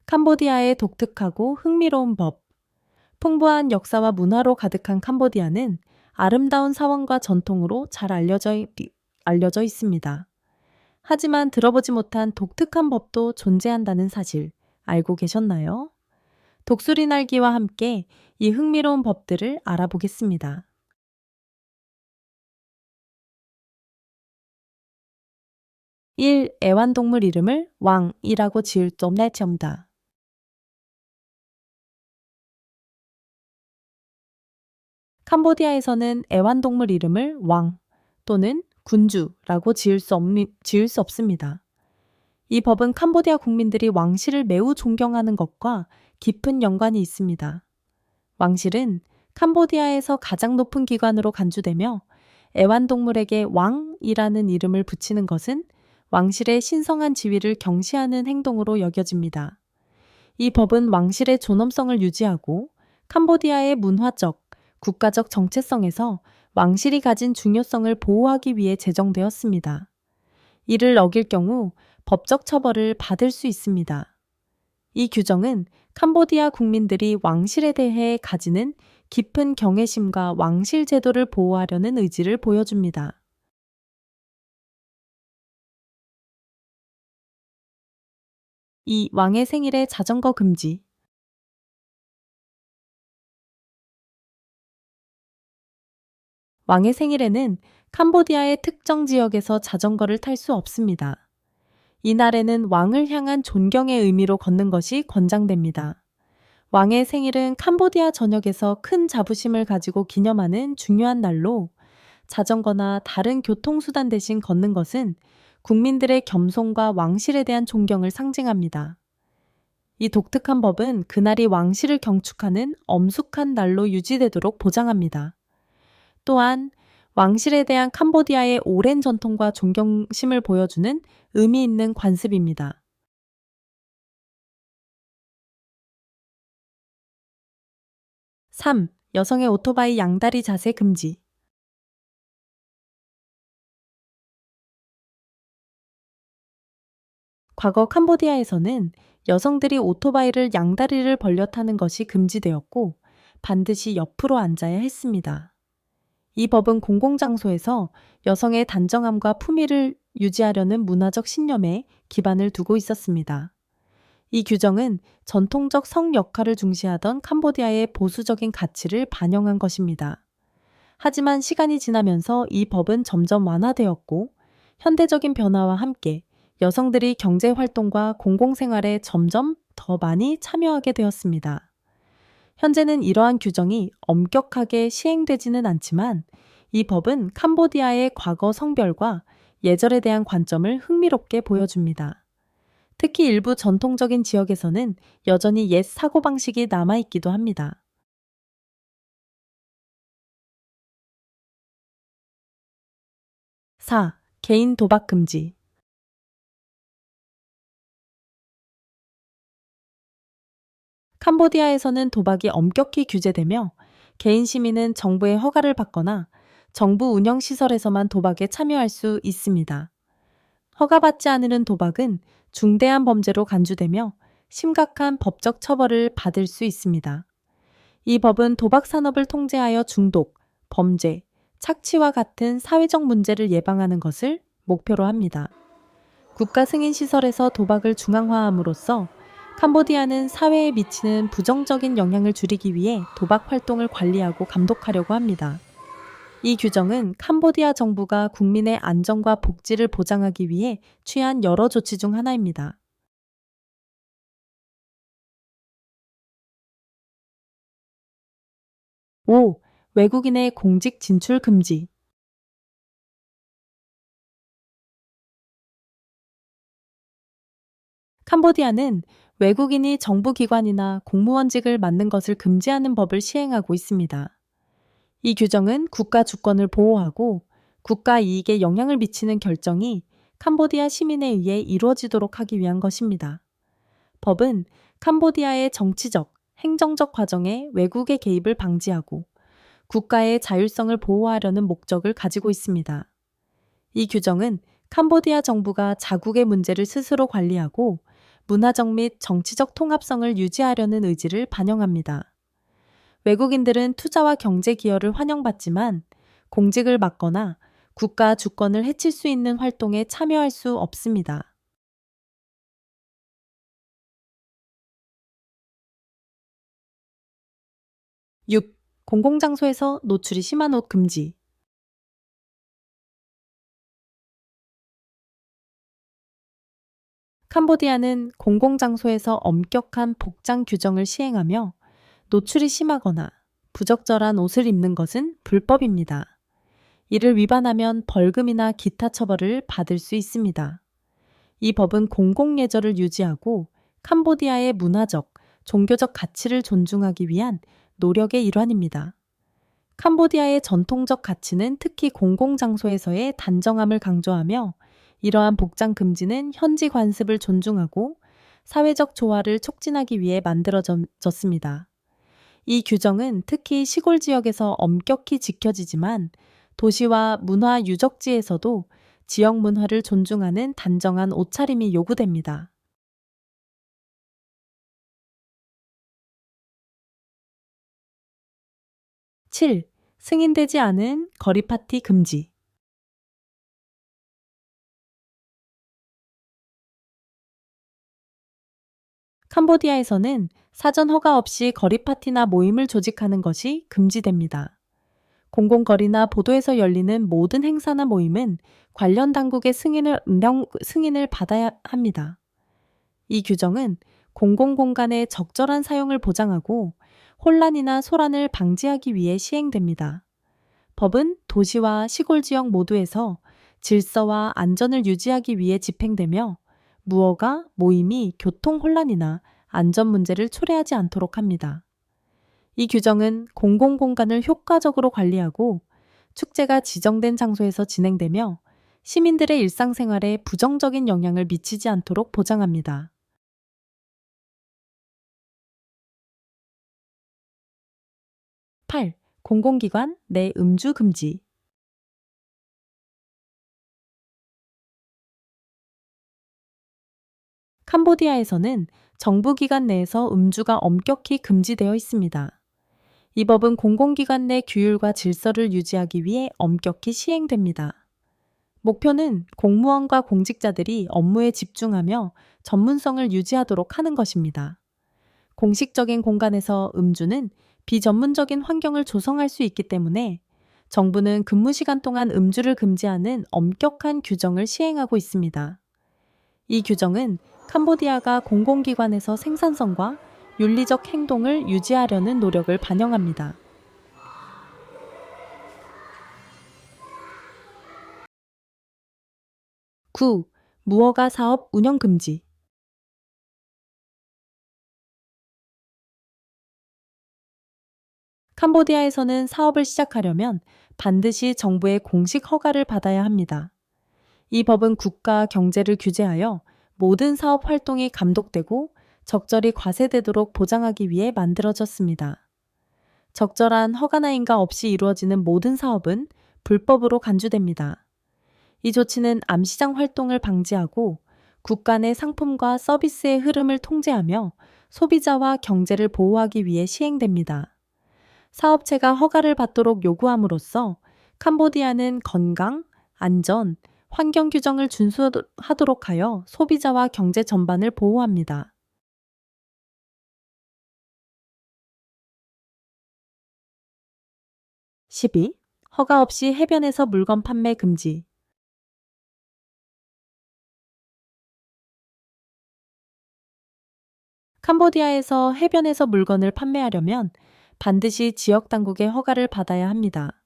캄보디아의 독특하고 흥미로운 법. 풍부한 역사와 문화로 가득한 캄보디아는 아름다운 사원과 전통으로 잘 알려져 있습니다. 하지만 들어보지 못한 독특한 법도 존재한다는 사실 알고 계셨나요? 독수리 날기와 함께 이 흥미로운 법들을 알아보겠습니다. 1. 애완동물 이름을 왕이라고 지을 수 없나 점다. 캄보디아에서는 애완동물 이름을 왕 또는 군주라고 지을 수 없습니다. 이 법은 캄보디아 국민들이 왕실을 매우 존경하는 것과 깊은 연관이 있습니다. 왕실은 캄보디아에서 가장 높은 기관으로 간주되며 애완동물에게 왕이라는 이름을 붙이는 것은 왕실의 신성한 지위를 경시하는 행동으로 여겨집니다. 이 법은 왕실의 존엄성을 유지하고 캄보디아의 문화적, 국가적 정체성에서 왕실이 가진 중요성을 보호하기 위해 제정되었습니다. 이를 어길 경우 법적 처벌을 받을 수 있습니다. 이 규정은 캄보디아 국민들이 왕실에 대해 가지는 깊은 경외심과 왕실 제도를 보호하려는 의지를 보여줍니다. 이 왕의 생일에 자전거 금지. 왕의 생일에는 캄보디아의 특정 지역에서 자전거를 탈 수 없습니다. 이날에는 왕을 향한 존경의 의미로 걷는 것이 권장됩니다. 왕의 생일은 캄보디아 전역에서 큰 자부심을 가지고 기념하는 중요한 날로 자전거나 다른 교통수단 대신 걷는 것은 국민들의 겸손과 왕실에 대한 존경을 상징합니다. 이 독특한 법은 그날이 왕실을 경축하는 엄숙한 날로 유지되도록 보장합니다. 또한 왕실에 대한 캄보디아의 오랜 전통과 존경심을 보여주는 의미 있는 관습입니다. 3. 여성의 오토바이 양다리 자세 금지. 과거 캄보디아에서는 여성들이 오토바이를 양다리를 벌려 타는 것이 금지되었고 반드시 옆으로 앉아야 했습니다. 이 법은 공공장소에서 여성의 단정함과 품위를 유지하려는 문화적 신념에 기반을 두고 있었습니다. 이 규정은 전통적 성 역할을 중시하던 캄보디아의 보수적인 가치를 반영한 것입니다. 하지만 시간이 지나면서 이 법은 점점 완화되었고 현대적인 변화와 함께 여성들이 경제 활동과 공공생활에 점점 더 많이 참여하게 되었습니다. 현재는 이러한 규정이 엄격하게 시행되지는 않지만 이 법은 캄보디아의 과거 성별과 예절에 대한 관점을 흥미롭게 보여줍니다. 특히 일부 전통적인 지역에서는 여전히 옛 사고방식이 남아있기도 합니다. 4. 개인 도박 금지. 캄보디아에서는 도박이 엄격히 규제되며 개인 시민은 정부의 허가를 받거나 정부 운영 시설에서만 도박에 참여할 수 있습니다. 허가받지 않은 도박은 중대한 범죄로 간주되며 심각한 법적 처벌을 받을 수 있습니다. 이 법은 도박 산업을 통제하여 중독, 범죄, 착취와 같은 사회적 문제를 예방하는 것을 목표로 합니다. 국가 승인 시설에서 도박을 중앙화함으로써 캄보디아는 사회에 미치는 부정적인 영향을 줄이기 위해 도박 활동을 관리하고 감독하려고 합니다. 이 규정은 캄보디아 정부가 국민의 안전과 복지를 보장하기 위해 취한 여러 조치 중 하나입니다. 5. 외국인의 공직 진출 금지. 캄보디아는 외국인이 정부기관이나 공무원직을 맡는 것을 금지하는 법을 시행하고 있습니다. 이 규정은 국가 주권을 보호하고 국가 이익에 영향을 미치는 결정이 캄보디아 시민에 의해 이루어지도록 하기 위한 것입니다. 법은 캄보디아의 정치적, 행정적 과정에 외국의 개입을 방지하고 국가의 자율성을 보호하려는 목적을 가지고 있습니다. 이 규정은 캄보디아 정부가 자국의 문제를 스스로 관리하고 문화적 및 정치적 통합성을 유지하려는 의지를 반영합니다. 외국인들은 투자와 경제 기여를 환영받지만 공직을 맡거나 국가 주권을 해칠 수 있는 활동에 참여할 수 없습니다. 6. 공공장소에서 노출이 심한 옷 금지. 캄보디아는 공공장소에서 엄격한 복장 규정을 시행하며 노출이 심하거나 부적절한 옷을 입는 것은 불법입니다. 이를 위반하면 벌금이나 기타 처벌을 받을 수 있습니다. 이 법은 공공예절을 유지하고 캄보디아의 문화적, 종교적 가치를 존중하기 위한 노력의 일환입니다. 캄보디아의 전통적 가치는 특히 공공장소에서의 단정함을 강조하며 이러한 복장 금지는 현지 관습을 존중하고 사회적 조화를 촉진하기 위해 만들어졌습니다. 이 규정은 특히 시골 지역에서 엄격히 지켜지지만 도시와 문화 유적지에서도 지역 문화를 존중하는 단정한 옷차림이 요구됩니다. 7. 승인되지 않은 거리 파티 금지. 캄보디아에서는 사전 허가 없이 거리 파티나 모임을 조직하는 것이 금지됩니다. 공공거리나 보도에서 열리는 모든 행사나 모임은 관련 당국의 승인을 받아야 합니다. 이 규정은 공공공간의 적절한 사용을 보장하고 혼란이나 소란을 방지하기 위해 시행됩니다. 법은 도시와 시골 지역 모두에서 질서와 안전을 유지하기 위해 집행되며 무허가 모임이 교통 혼란이나 안전 문제를 초래하지 않도록 합니다. 이 규정은 공공공간을 효과적으로 관리하고 축제가 지정된 장소에서 진행되며 시민들의 일상생활에 부정적인 영향을 미치지 않도록 보장합니다. 8. 공공기관 내 음주 금지. 캄보디아에서는 정부기관 내에서 음주가 엄격히 금지되어 있습니다. 이 법은 공공기관 내 규율과 질서를 유지하기 위해 엄격히 시행됩니다. 목표는 공무원과 공직자들이 업무에 집중하며 전문성을 유지하도록 하는 것입니다. 공식적인 공간에서 음주는 비전문적인 환경을 조성할 수 있기 때문에 정부는 근무 시간 동안 음주를 금지하는 엄격한 규정을 시행하고 있습니다. 이 규정은 캄보디아가 공공기관에서 생산성과 윤리적 행동을 유지하려는 노력을 반영합니다. 9. 무허가 사업 운영 금지. 캄보디아에서는 사업을 시작하려면 반드시 정부의 공식 허가를 받아야 합니다. 이 법은 국가 경제를 규제하여 모든 사업 활동이 감독되고 적절히 과세되도록 보장하기 위해 만들어졌습니다. 적절한 허가나 인가 없이 이루어지는 모든 사업은 불법으로 간주됩니다. 이 조치는 암시장 활동을 방지하고 국가 내 상품과 서비스의 흐름을 통제하며 소비자와 경제를 보호하기 위해 시행됩니다. 사업체가 허가를 받도록 요구함으로써 캄보디아는 건강, 안전, 환경 규정을 준수하도록 하여 소비자와 경제 전반을 보호합니다. 12. 허가 없이 해변에서 물건 판매 금지. 캄보디아에서 해변에서 물건을 판매하려면 반드시 지역 당국의 허가를 받아야 합니다.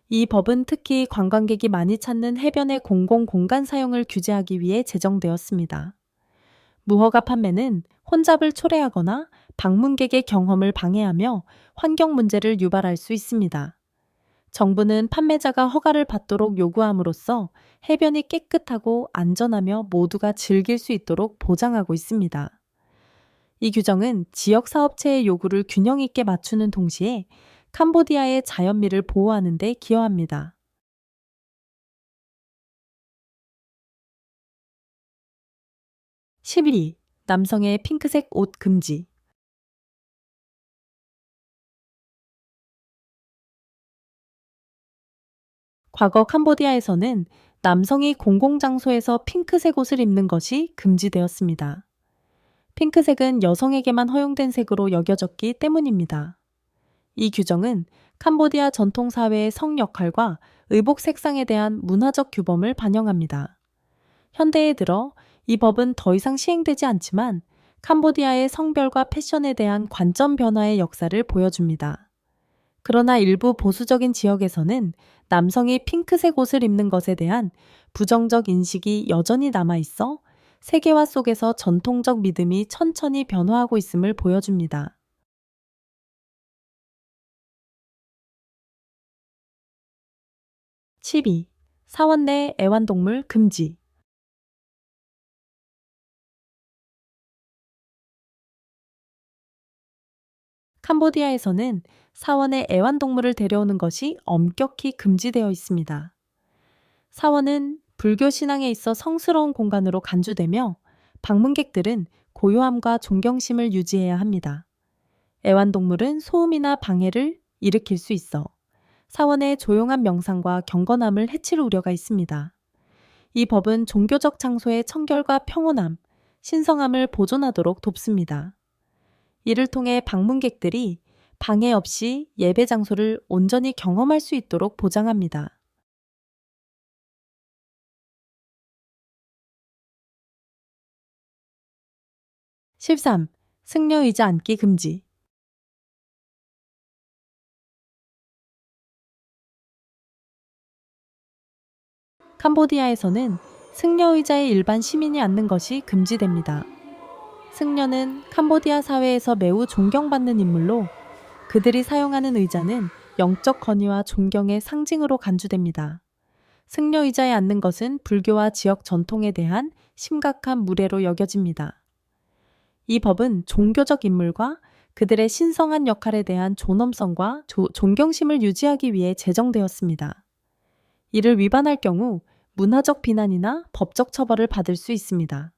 이 법은 특히 관광객이 많이 찾는 해변의 공공 공간 사용을 규제하기 위해 제정되었습니다. 무허가 판매는 혼잡을 초래하거나 방문객의 경험을 방해하며 환경 문제를 유발할 수 있습니다. 정부는 판매자가 허가를 받도록 요구함으로써 해변이 깨끗하고 안전하며 모두가 즐길 수 있도록 보장하고 있습니다. 이 규정은 지역 사업체의 요구를 균형 있게 맞추는 동시에 캄보디아의 자연미를 보호하는 데 기여합니다. 11. 남성의 핑크색 옷 금지. 과거 캄보디아에서는 남성이 공공장소에서 핑크색 옷을 입는 것이 금지되었습니다. 핑크색은 여성에게만 허용된 색으로 여겨졌기 때문입니다. 이 규정은 캄보디아 전통사회의 성 역할과 의복 색상에 대한 문화적 규범을 반영합니다. 현대에 들어 이 법은 더 이상 시행되지 않지만 캄보디아의 성별과 패션에 대한 관점 변화의 역사를 보여줍니다. 그러나 일부 보수적인 지역에서는 남성이 핑크색 옷을 입는 것에 대한 부정적 인식이 여전히 남아 있어 세계화 속에서 전통적 믿음이 천천히 변화하고 있음을 보여줍니다. 12. 사원 내 애완동물 금지. 캄보디아에서는 사원에 애완동물을 데려오는 것이 엄격히 금지되어 있습니다. 사원은 불교 신앙에 있어 성스러운 공간으로 간주되며 방문객들은 고요함과 존경심을 유지해야 합니다. 애완동물은 소음이나 방해를 일으킬 수 있어 사원의 조용한 명상과 경건함을 해칠 우려가 있습니다. 이 법은 종교적 장소의 청결과 평온함, 신성함을 보존하도록 돕습니다. 이를 통해 방문객들이 방해 없이 예배 장소를 온전히 경험할 수 있도록 보장합니다. 13. 승려 의자 앉기 금지. 캄보디아에서는 승려 의자에 일반 시민이 앉는 것이 금지됩니다. 승려는 캄보디아 사회에서 매우 존경받는 인물로 그들이 사용하는 의자는 영적 권위와 존경의 상징으로 간주됩니다. 승려 의자에 앉는 것은 불교와 지역 전통에 대한 심각한 무례로 여겨집니다. 이 법은 종교적 인물과 그들의 신성한 역할에 대한 존엄성과 존경심을 유지하기 위해 제정되었습니다. 이를 위반할 경우 문화적 비난이나 법적 처벌을 받을 수 있습니다.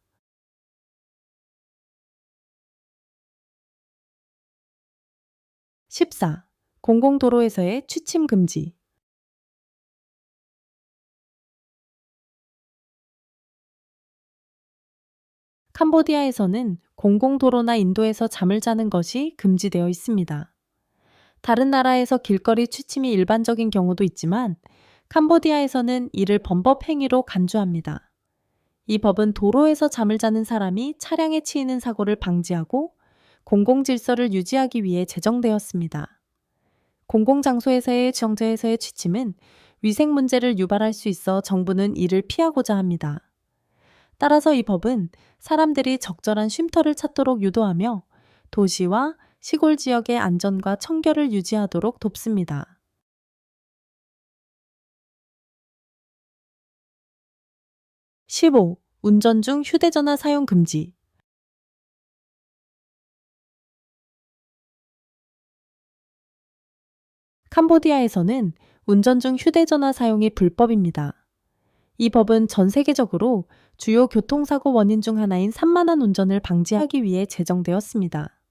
14. 공공도로에서의 취침 금지. 캄보디아에서는 공공도로나 인도에서 잠을 자는 것이 금지되어 있습니다. 다른 나라에서 길거리 취침이 일반적인 경우도 있지만 캄보디아에서는 이를 범법 행위로 간주합니다. 이 법은 도로에서 잠을 자는 사람이 차량에 치이는 사고를 방지하고 공공질서를 유지하기 위해 제정되었습니다. 공공장소에서의 정제에서의 취침은 위생 문제를 유발할 수 있어 정부는 이를 피하고자 합니다. 따라서 이 법은 사람들이 적절한 쉼터를 찾도록 유도하며 도시와 시골 지역의 안전과 청결을 유지하도록 돕습니다. 15. 운전 중 휴대전화 사용 금지. 캄보디아에서는 운전 중 휴대전화 사용이 불법입니다. 이 법은 전 세계적으로 주요 교통사고 원인 중 하나인 산만한 운전을 방지하기 위해 제정되었습니다.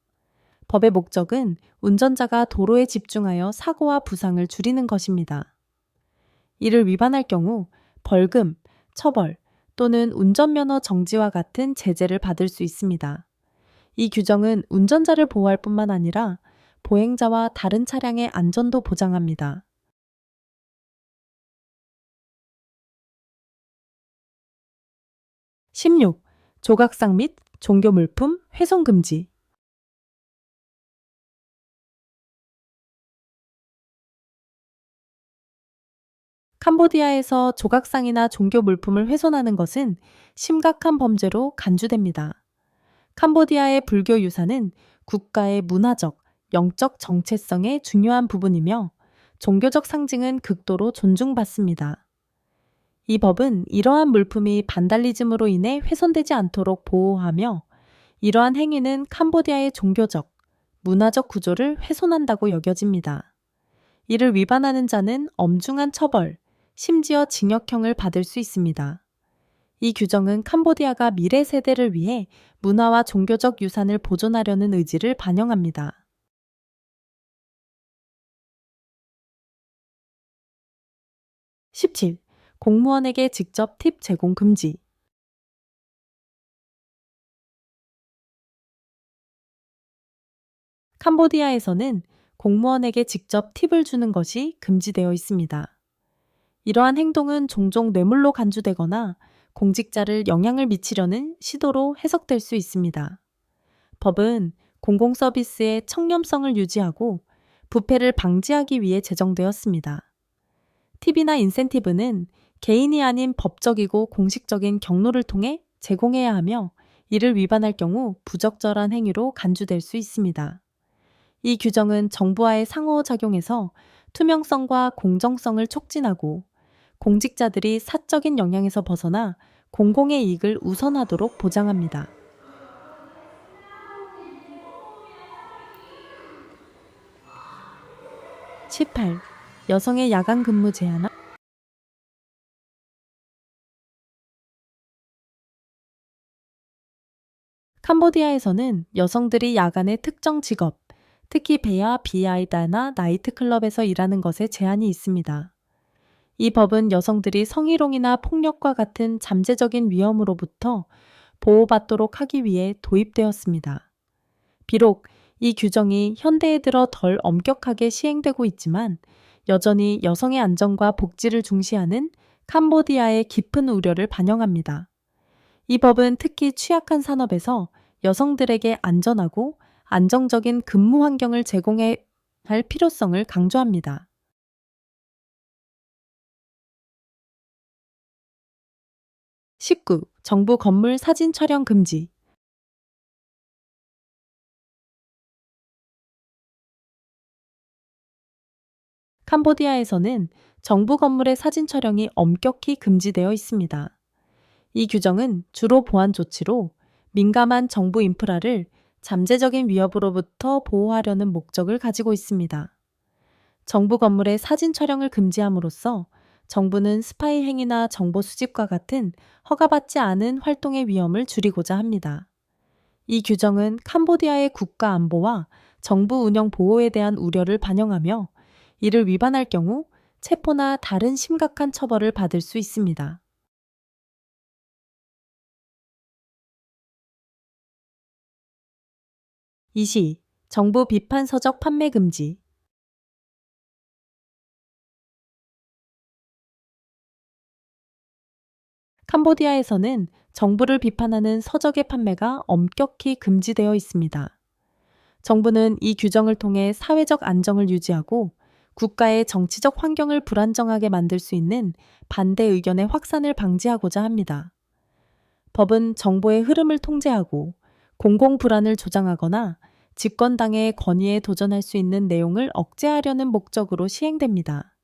법의 목적은 운전자가 도로에 집중하여 사고와 부상을 줄이는 것입니다. 이를 위반할 경우 벌금, 처벌 또는 운전면허 정지와 같은 제재를 받을 수 있습니다. 이 규정은 운전자를 보호할 뿐만 아니라 보행자와 다른 차량의 안전도 보장합니다. 16. 조각상 및 종교 물품 훼손 금지. 캄보디아에서 조각상이나 종교 물품을 훼손하는 것은 심각한 범죄로 간주됩니다. 캄보디아의 불교 유산은 국가의 문화적, 영적 정체성의 중요한 부분이며 종교적 상징은 극도로 존중받습니다. 이 법은 이러한 물품이 반달리즘으로 인해 훼손되지 않도록 보호하며 이러한 행위는 캄보디아의 종교적, 문화적 구조를 훼손한다고 여겨집니다. 이를 위반하는 자는 엄중한 처벌, 심지어 징역형을 받을 수 있습니다. 이 규정은 캄보디아가 미래 세대를 위해 문화와 종교적 유산을 보존하려는 의지를 반영합니다. 17. 공무원에게 직접 팁 제공 금지. 캄보디아에서는 공무원에게 직접 팁을 주는 것이 금지되어 있습니다. 이러한 행동은 종종 뇌물로 간주되거나 공직자를 영향을 미치려는 시도로 해석될 수 있습니다. 법은 공공서비스의 청렴성을 유지하고 부패를 방지하기 위해 제정되었습니다. 팁이나 인센티브는 개인이 아닌 법적이고 공식적인 경로를 통해 제공해야 하며 이를 위반할 경우 부적절한 행위로 간주될 수 있습니다. 이 규정은 정부와의 상호작용에서 투명성과 공정성을 촉진하고 공직자들이 사적인 영향에서 벗어나 공공의 이익을 우선하도록 보장합니다. 18. 여성의 야간 근무 제한. 캄보디아에서는 여성들이 야간에 특정 직업, 특히 배야 비아이다나 나이트클럽에서 일하는 것에 제한이 있습니다. 이 법은 여성들이 성희롱이나 폭력과 같은 잠재적인 위험으로부터 보호받도록 하기 위해 도입되었습니다. 비록 이 규정이 현대에 들어 덜 엄격하게 시행되고 있지만 여전히 여성의 안전과 복지를 중시하는 캄보디아의 깊은 우려를 반영합니다. 이 법은 특히 취약한 산업에서 여성들에게 안전하고 안정적인 근무 환경을 제공해야 할 필요성을 강조합니다. 19. 정부 건물 사진 촬영 금지. 캄보디아에서는 정부 건물의 사진 촬영이 엄격히 금지되어 있습니다. 이 규정은 주로 보안 조치로 민감한 정부 인프라를 잠재적인 위협으로부터 보호하려는 목적을 가지고 있습니다. 정부 건물의 사진 촬영을 금지함으로써 정부는 스파이 행위나 정보 수집과 같은 허가받지 않은 활동의 위험을 줄이고자 합니다. 이 규정은 캄보디아의 국가 안보와 정부 운영 보호에 대한 우려를 반영하며 이를 위반할 경우 체포나 다른 심각한 처벌을 받을 수 있습니다. 20. 정부 비판 서적 판매 금지. 캄보디아에서는 정부를 비판하는 서적의 판매가 엄격히 금지되어 있습니다. 정부는 이 규정을 통해 사회적 안정을 유지하고 국가의 정치적 환경을 불안정하게 만들 수 있는 반대 의견의 확산을 방지하고자 합니다. 법은 정보의 흐름을 통제하고 공공 불안을 조장하거나 집권당의 권위에 도전할 수 있는 내용을 억제하려는 목적으로 시행됩니다.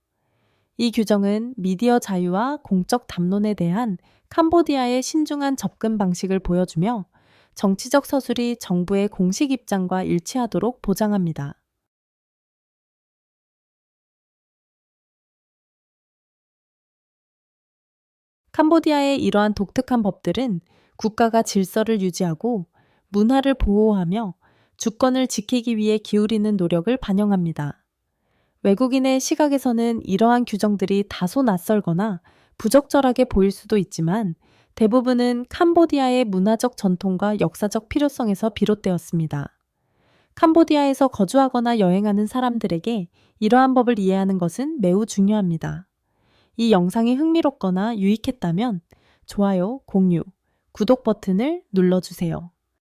이 규정은 미디어 자유와 공적 담론에 대한 캄보디아의 신중한 접근 방식을 보여주며 정치적 서술이 정부의 공식 입장과 일치하도록 보장합니다. 캄보디아의 이러한 독특한 법들은 국가가 질서를 유지하고 문화를 보호하며 주권을 지키기 위해 기울이는 노력을 반영합니다. 외국인의 시각에서는 이러한 규정들이 다소 낯설거나 부적절하게 보일 수도 있지만 대부분은 캄보디아의 문화적 전통과 역사적 필요성에서 비롯되었습니다. 캄보디아에서 거주하거나 여행하는 사람들에게 이러한 법을 이해하는 것은 매우 중요합니다. 이 영상이 흥미롭거나 유익했다면 좋아요, 공유, 구독 버튼을 눌러주세요.